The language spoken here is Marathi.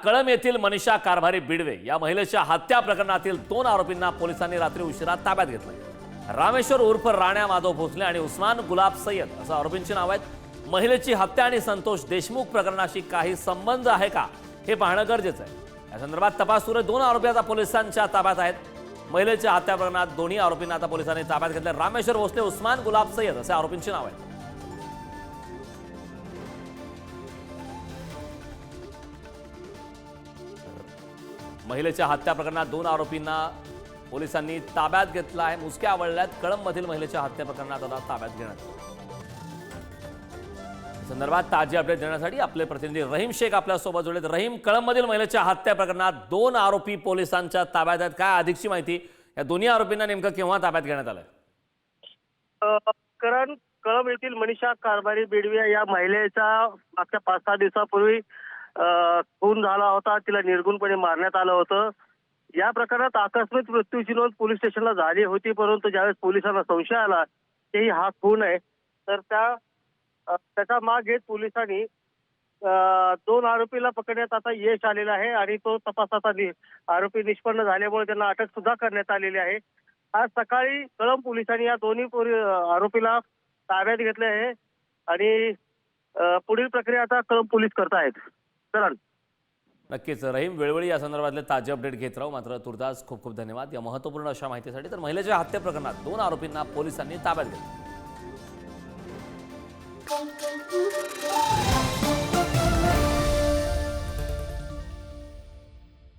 कळंब येथील मनीषा कारभारी बिडवे या महिलेच्या हत्या प्रकरणातील 2 आरोपींना पोलिसांनी रात्री उशिरा ताब्यात घेतलं। रामेश्वर उर्फ राण्या माधव भोसले आणि उस्मान गुलाब सय्यद असं आरोपींची नाव आहेत। महिलेची हत्या आणि संतोष देशमुख प्रकरणाशी काही संबंध आहे का हे पाहणं गरजेचं आहे। या संदर्भात तपास सुरू आहे। 2 आरोपी आता पोलिसांच्या ताब्यात आहेत। महिलेच्या हत्या प्रकरणात दोन्ही आरोपींना आता पोलिसांनी ताब्यात घेतलं। रामेश्वर भोसले, उस्मान गुलाब सय्यद असे आरोपींची नाव आहेत। महिलेच्या हत्या प्रकरणात 2 आरोपींना पोलिसांनी ताब्यात घेतलं आहे। मुसक्या आवळल्यात कळंबमधील महिलेच्या हत्या प्रकरणात आता ताब्यात घेण्यात आलं। संदर्भात ताजी अपडेट देण्यासाठी आपले प्रतिनिधी रहीम शेख आपल्या सोबत जोडलेत। रहीम, कळंबमधील महिलेच्या हत्या प्रकरणात 2 आरोपी पोलिसांच्या ताब्यात आहेत। काय अधिकची माहिती? या दोन्ही आरोपींना नेमकं केव्हा ताब्यात घेण्यात आलंय? कारण कळंब येथील मनीषा कारभारी बिडवे या महिलेचा मागच्या 5-6 दिवसापूर्वी खून झाला होता। तिला निर्गुणपणे मारण्यात आलं होतं। या प्रकरणात आकस्मिक मृत्यूची नोंद पोलीस स्टेशनला झाली होती, परंतु ज्यावेळेस पोलिसांना संशय आला की हा खून आहे, तर त्याचा माग घेत पोलिसांनी 2 आरोपीला पकडण्यात आता यश आलेलं आहे आणि तो तपास आता आरोपी निष्पन्न झाल्यामुळे त्यांना अटक सुद्धा करण्यात आलेली आहे। आज सकाळी कळंब पोलिसांनी या दोन्ही आरोपीला ताब्यात घेतले आहे आणि पुढील प्रक्रिया आता कळंब पोलीस करतायत। चला, नक्कीच रहीम, वेळोवेळी या संदर्भातले ताजे अपडेट घेत राहू। मात्र तुर्तास खूप खूप धन्यवाद या महत्त्वपूर्ण अशा माहितीसाठी। तर महिलेच्या हत्या प्रकरणात 2 आरोपींना पोलिसांनी ताब्यात घेतलं।